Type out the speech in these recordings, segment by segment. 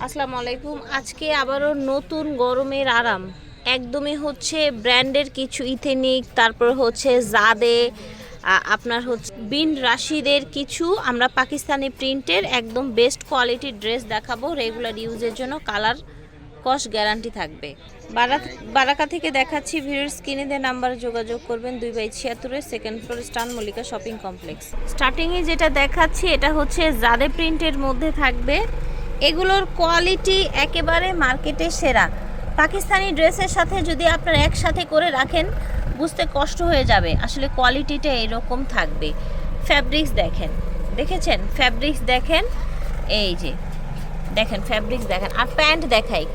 আসসালামু আলাইকুম। আজকে আবারও নতুন গরমের আরাম একদমই হচ্ছে ব্র্যান্ডের কিছু ইথেনিক, তারপর হচ্ছে জাদে, আপনার হচ্ছে বিন রাশিদের কিছু আমরা পাকিস্তানি প্রিন্টের একদম বেস্ট কোয়ালিটির ড্রেস দেখাবো। রেগুলার ইউজের জন্য কালার কস্ট গ্যারান্টি থাকবে। বারাকা থেকে দেখাচ্ছি। ভিডিওর স্ক্রিনে দেওয়া নাম্বারে যোগাযোগ করবেন। 2/76 সেকেন্ড ফ্লোর স্টান মল্লিকা শপিং কমপ্লেক্স। স্টার্টিংয়ে যেটা দেখাচ্ছি এটা হচ্ছে জাদে প্রিন্টের মধ্যে থাকবে। এগুলোর কোয়ালিটি একেবারে মার্কেটের সেরা। পাকিস্তানি ড্রেসের সাথে যদি আপনারা একসাথে করে রাখেন বুঝতে কষ্ট হয়ে যাবে, আসলে কোয়ালিটিটা এরকম থাকবে। ফ্যাব্রিক্স দেখেন, দেখেছেন ফ্যাব্রিক্স দেখেন, এই যে দেখেন ফ্যাব্রিক্স দেখেন। আর প্যান্ট দেখাই,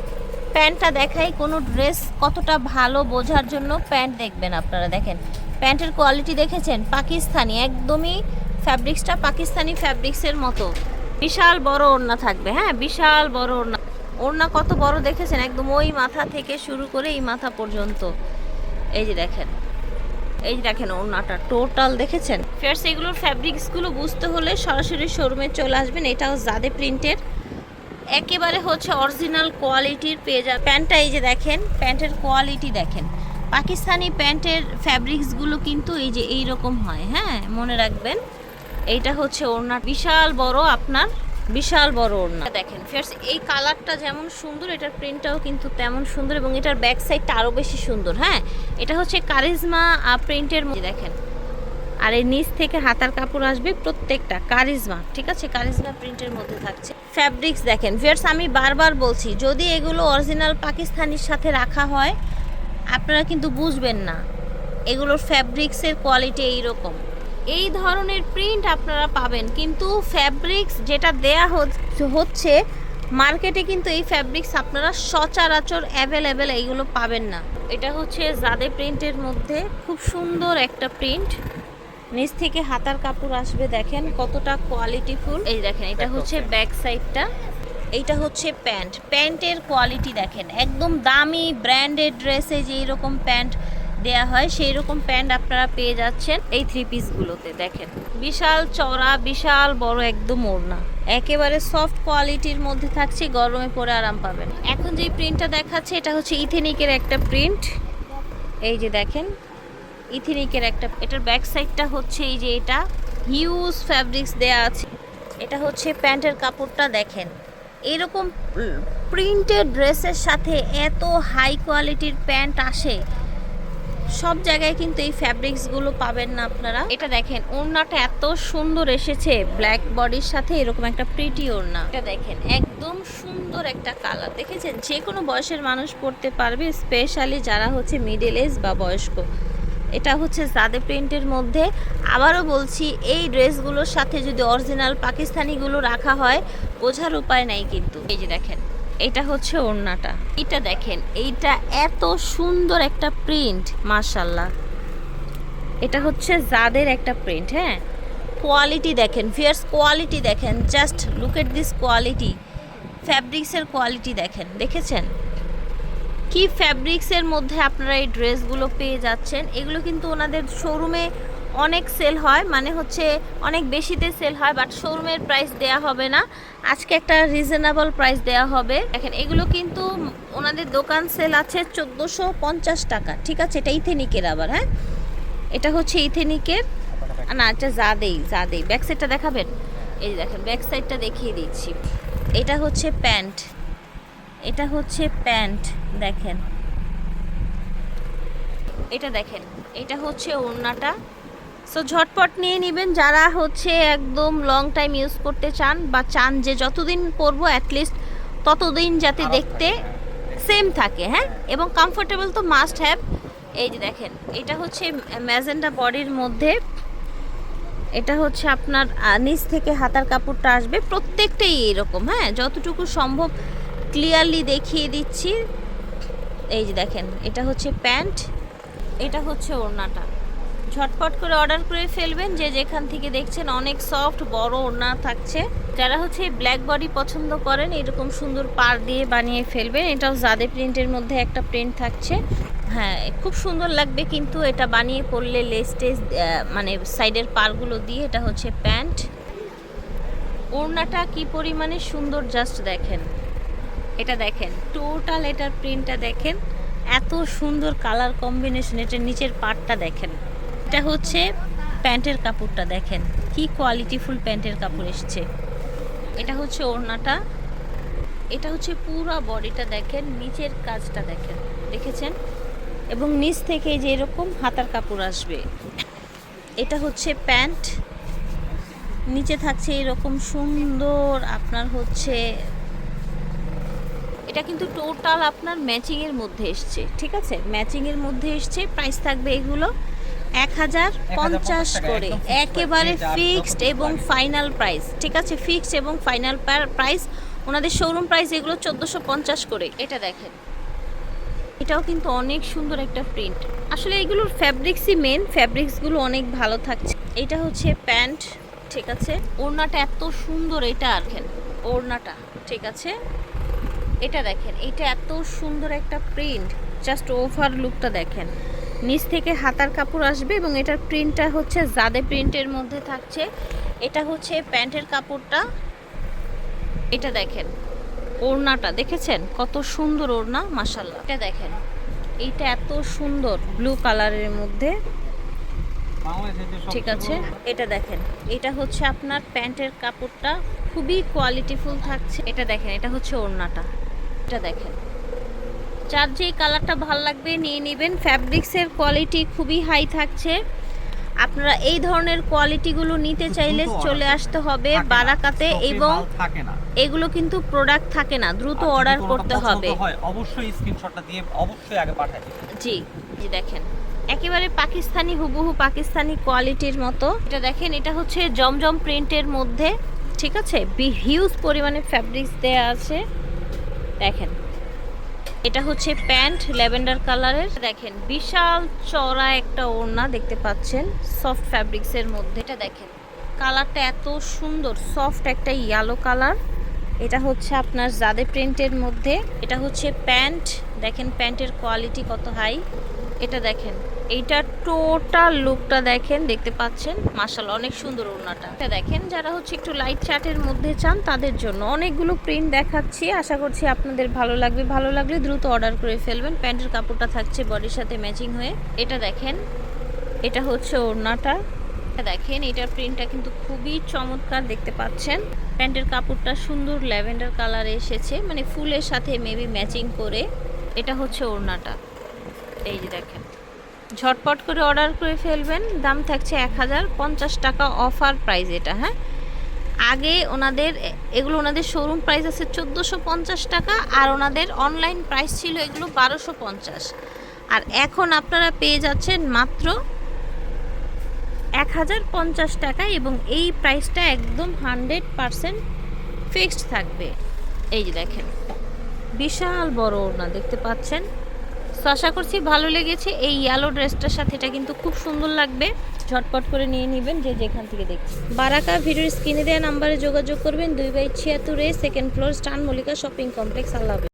প্যান্টটা দেখাই। কোনো ড্রেস কতটা ভালো বোঝার জন্য প্যান্ট দেখবেন আপনারা। দেখেন প্যান্টের কোয়ালিটি দেখেছেন, পাকিস্তানি একদমই ফ্যাব্রিক্সটা পাকিস্তানি ফ্যাব্রিক্সের মতো। বিশাল বড় ওড়না থাকবে, হ্যাঁ বিশাল বড় ওড়না। ওড়না কত বড় দেখেছেন, একদম ওই মাথা থেকে শুরু করে এই মাথা পর্যন্ত। এই যে দেখেন, এই যে দেখেন ওড়নাটা টোটাল দেখেছেন। ফেয়ার্স এগুলোর ফ্যাব্রিক্সগুলো বুঝতে হলে সরাসরি শোরুমে চলে আসবেন। এটাও জাদে প্রিন্টের, একেবারে হচ্ছে অরিজিনাল কোয়ালিটির পেয়ে যাবেন। প্যান্টটা এই যে দেখেন, প্যান্টের কোয়ালিটি দেখেন। পাকিস্তানি প্যান্টের ফ্যাব্রিক্সগুলো কিন্তু এই যে এইরকম হয়, হ্যাঁ মনে রাখবেন। এইটা হচ্ছে ওড়না, বিশাল বড়, আপনার বিশাল বড় ওড়না। দেখেন ফিয়ার্স এই কালারটা যেমন সুন্দর, এটার প্রিন্টটাও কিন্তু তেমন সুন্দর এবং এটার ব্যাক সাইডটা আরও বেশি সুন্দর। হ্যাঁ এটা হচ্ছে কারিজমা প্রিন্টের মধ্যে দেখেন। আর এই নিচ থেকে হাতার কাপড় আসবে প্রত্যেকটা কারিজমা, ঠিক আছে, কারিজমা প্রিন্টের মধ্যে থাকছে। ফ্যাব্রিক্স দেখেন ফিয়ার্স, আমি বারবার বলছি যদি এগুলো অরিজিনাল পাকিস্তানির সাথে রাখা হয় আপনারা কিন্তু বুঝবেন না এগুলোর ফ্যাব্রিক্সের কোয়ালিটি এইরকম। এই ধরনের প্রিন্ট আপনারা পাবেন, কিন্তু ফ্যাব্রিক্স যেটা দেয়া হচ্ছে মার্কেটে কিন্তু এই ফ্যাব্রিক্স আপনারা সচরাচর অ্যাভেলেবেল এইগুলো পাবেন না। এটা হচ্ছে জাদে প্রিন্টের মধ্যে খুব সুন্দর একটা প্রিন্ট। নিচ থেকে হাতার কাপড় আসবে, দেখেন কতটা কোয়ালিটিফুল। এই দেখেন এটা হচ্ছে ব্যাক সাইডটা, এইটা হচ্ছে প্যান্ট। প্যান্টের কোয়ালিটি দেখেন, একদম দামি ব্র্যান্ডেড ড্রেসে যেই রকম প্যান্ট দেয়া হয় সেই রকম প্যান্ট আপনারা পেয়ে যাচ্ছেন এই থ্রি পিসগুলোতে। দেখেন বিশাল চওড়া, বিশাল বড় একদম ওড়না, একেবারে সফট কোয়ালিটির মধ্যে থাকছে, গরমে পরে আরাম পাবেন। এখন যে প্রিন্টটা দেখাচ্ছে এটা হচ্ছে ইথেনিকের একটা প্রিন্ট। এই যে দেখেন ইথেনিকের একটা, এটার ব্যাক সাইডটা হচ্ছে এই যে এটা হিউজ ফ্যাব্রিক্স দেয়া আছে। এটা হচ্ছে প্যান্টের কাপড়টা দেখেন। এরকম প্রিন্টেড ড্রেসের সাথে এত হাই কোয়ালিটির প্যান্ট আসে, সব জায়গায় কিন্তু এই ফ্যাব্রিক্সগুলো পাবেন না আপনারা। এটা দেখেন ওড়নাটা এত সুন্দর এসেছে ব্ল্যাক বডির সাথে, এরকম একটা প্রিটি ওড়না। এটা দেখেন একদম সুন্দর একটা কালার, দেখেছেন যে কোনো বয়সের মানুষ পরতে পারবে, স্পেশালি যারা হচ্ছে মিডল এজ বা বয়স্ক। এটা হচ্ছে জাদে প্রিন্টের মধ্যে। আবারও বলছি এই ড্রেসগুলোর সাথে যদি অরিজিনাল পাকিস্তানিগুলো রাখা হয় বোঝার উপায় নাই কিন্তু। এই যে দেখেন এটা হচ্ছে ওড়নাটা, এটা দেখেন এইটা এত সুন্দর একটা প্রিন্ট, মাশাল্লাহ। এটা হচ্ছে জাদের একটা প্রিন্ট, হ্যাঁ কোয়ালিটি দেখেন ফিয়ার্স, কোয়ালিটি দেখেন, just look at this quality. ফ্যাব্রিক্সের কোয়ালিটি দেখেন, দেখেছেন কি ফ্যাব্রিক্সের মধ্যে আপনারা এই ড্রেসগুলো পেয়ে যাচ্ছেন। এগুলো কিন্তু ওনাদের শোরুমে অনেক সেল হয়, মানে হচ্ছে অনেক বেশিতে সেল হয়, বাট শোরুমের প্রাইস দেয়া হবে না, আজকে একটা রিজনেবল প্রাইস দেয়া হবে। দেখেন এগুলো কিন্তু ওনাদের দোকান সেল আছে 1450 টাকা, ঠিক আছে। এটা ইথেনিকের আবার, হ্যাঁ এটা হচ্ছে ইথেনিকের, না এটা জাদেই, জাদেই। ব্যাক সাইডটা দেখাবেন, এই যে দেখেন ব্যাক সাইডটা দেখিয়ে দিচ্ছি। এটা হচ্ছে প্যান্ট, এটা হচ্ছে প্যান্ট দেখেন। এটা দেখেন এটা হচ্ছে ওড়নাটা। সো ঝটপট নিয়ে নেবেন যারা হচ্ছে একদম লং টাইম ইউজ করতে চান, বা চান যে যতদিন পরবো অ্যাটলিস্ট ততদিন যাতে দেখতে সেম থাকে, হ্যাঁ এবং কমফোর্টেবল তো মাস্ট হ্যাভ। এই যে দেখেন এটা হচ্ছে ম্যাজেন্টা বডির মধ্যে। এটা হচ্ছে আপনার নিচ থেকে হাতার কাপড়টা আসবে প্রত্যেকটাই এরকম, হ্যাঁ যতটুকু সম্ভব ক্লিয়ারলি দেখিয়ে দিচ্ছি। এই যে দেখেন এটা হচ্ছে প্যান্ট, এটা হচ্ছে ওড়নাটা। ঝটপট করে অর্ডার করে ফেলবেন যে যেখান থেকে দেখছেন, অনেক সফট বড় ওড়না থাকছে। যারা হচ্ছে ব্ল্যাক বডি পছন্দ করেন এরকম সুন্দর পার দিয়ে বানিয়ে ফেলবেন। এটাও জাদে প্রিন্টের মধ্যে একটা প্রিন্ট থাকছে, হ্যাঁ খুব সুন্দর লাগবে কিন্তু এটা বানিয়ে পরলে লেস্টেজ মানে সাইডের পারগুলো দিয়ে। এটা হচ্ছে প্যান্ট, ওড়নাটা কি পরিমাণে সুন্দর জাস্ট দেখেন। এটা দেখেন টোটাল এটার প্রিন্টটা দেখেন, এত সুন্দর কালার কম্বিনেশন। এটার নিচের পার্টটা দেখেন। এটা হচ্ছে প্যান্টের কাপড়টা দেখেন কি কোয়ালিটিফুল প্যান্টের কাপড় এসছে। এটা হচ্ছে ওড়নাটা, এটা হচ্ছে পুরো বডিটা দেখেন, নিচের কাজটা দেখেন, দেখেছেন? এবং নিচ থেকে যে এরকম হাতার কাপড় আসবে। এটা হচ্ছে প্যান্ট, নিচে থাকছে এরকম সুন্দর আপনার হচ্ছে, এটা কিন্তু টোটাল আপনার ম্যাচিংয়ের মধ্যে এসছে, ঠিক আছে? ম্যাচিংয়ের মধ্যে এসছে। প্রাইস থাকবে এগুলো 1050 করে, একেবারে ফিক্সড এবং ফাইনাল প্রাইস, ঠিক আছে? ফিক্সড এবং ফাইনাল প্রাইস। ওনাদের শোরুম প্রাইস এগুলো 1450 করে। এটা দেখেন, এটাও কিন্তু অনেক সুন্দর একটা প্রিন্ট। আসলে এগুলোর ফ্যাব্রিক্সই মেন, ফ্যাব্রিক্সগুলো অনেক ভালো থাকছে। এটা হচ্ছে প্যান্ট, ঠিক আছে? ওড়নাটা এত সুন্দর, এটা দেখেন ওড়নাটা, ঠিক আছে? এটা দেখেন, এটা এত সুন্দর একটা প্রিন্ট, জাস্ট ওভার লুকটা দেখেন। নিচ থেকে হাতার কাপড় আসবে এবং এটার প্রিন্টটা হচ্ছে জাদে প্রিন্টের মধ্যে থাকছে। এটা হচ্ছে প্যান্টের কাপড়টা। এটা দেখেন ওড়নাটা, দেখেছেন কত সুন্দর ওড়না, মাশাআল্লাহ। এটা দেখেন, এইটা এত সুন্দর ব্লু কালারের মধ্যে, ঠিক আছে? এটা দেখেন, এটা হচ্ছে আপনার প্যান্টের কাপড়টা, খুবই কোয়ালিটিফুল থাকছে। এটা দেখেন, এটা হচ্ছে ওড়নাটা। এটা দেখেন, যার যেই কালারটা ভালো লাগবে নিয়ে নেবেন। ফ্যাব্রিক্সের কোয়ালিটি খুবই হাই থাকছে। আপনারা এই ধরনের কোয়ালিটিগুলো নিতে চাইলে চলে আসতে হবে বারাকাতে, এবং এগুলো কিন্তু প্রোডাক্ট থাকে না, দ্রুত অর্ডার করতে হবে। অবশ্যই স্ক্রিনশটটা দিয়ে অবশ্যই আগে পাঠাই দিন। জি জি, দেখেন একেবারে পাকিস্তানি, হুবহু পাকিস্তানি কোয়ালিটির মতো। এটা দেখেন, এটা হচ্ছে জমজম প্রিন্টের মধ্যে, ঠিক আছে? হিউজ পরিমাণে ফ্যাব্রিক্স দেয়া আছে। দেখেন, এটা হচ্ছে প্যান্ট ল্যাভেন্ডার কালারের। দেখেন বিশাল চওড়া একটা ওড়না দেখতে পাচ্ছেন, সফট ফ্যাব্রিক্সের মধ্যে। এটা দেখেন কালারটা এত সুন্দর, সফট একটা ইয়েলো কালার। এটা হচ্ছে আপনার জাদে প্রিন্টের মধ্যে। এটা হচ্ছে প্যান্ট, দেখেন প্যান্টের কোয়ালিটি কত হাই। এটা দেখেন, এইটা টোটাল লুকটা দেখেন, দেখতে পাচ্ছেন মাশাআল্লাহ, অনেক সুন্দর ওড়নাটা। এটা দেখেন, যারা হচ্ছে একটু লাইট চার্টের মধ্যে চান তাদের জন্য অনেকগুলো প্রিন্ট দেখাচ্ছি, আশা করছি আপনাদের ভালো লাগবে। ভালো লাগলে দ্রুত অর্ডার করে ফেলবেন। প্যান্টের কাপড়টা থাকছে বডির সাথে ম্যাচিং হয়ে। এটা দেখেন, এটা হচ্ছে ওড়নাটা। এটা দেখেন, এটার প্রিন্টটা কিন্তু খুবই চমৎকার, দেখতে পাচ্ছেন। প্যান্টের কাপড়টা সুন্দর ল্যাভেন্ডার কালারে এসেছে, মানে ফুলের সাথে মেবি ম্যাচিং করে। এটা হচ্ছে ওড়নাটা, এই যে দেখেন। ঝটপট করে অর্ডার করে ফেলবেন। দাম থাকছে 1050 টাকা, অফার প্রাইস এটা। হ্যাঁ, আগে এগুলো ওনাদের শোরুম প্রাইস আছে 1450 টাকা, আর ওনাদের অনলাইন প্রাইস ছিল এগুলো 1250, আর এখন আপনারা পেয়ে যাচ্ছেন মাত্র 1050 টাকা, এবং এই প্রাইসটা একদম 100% ফিক্সড থাকবে। এই যে দেখেন, বিশাল বড় ওড়না দেখতে পাচ্ছেন। তো আশা করছি ভালো লেগেছে। এই ইয়েলো ড্রেসটার সাথে এটা কিন্তু খুব সুন্দর লাগবে। ঝটপট করে নিয়ে নেবেন যে যেখান থেকে দেখছেন। বারাকা ভিডিওর স্ক্রিনে দেওয়া নাম্বারে যোগাযোগ করবেন। 2/76 সেকেন্ড ফ্লোর, স্টান মল্লিকা শপিং কমপ্লেক্স। আল্লাহ হাফেজ।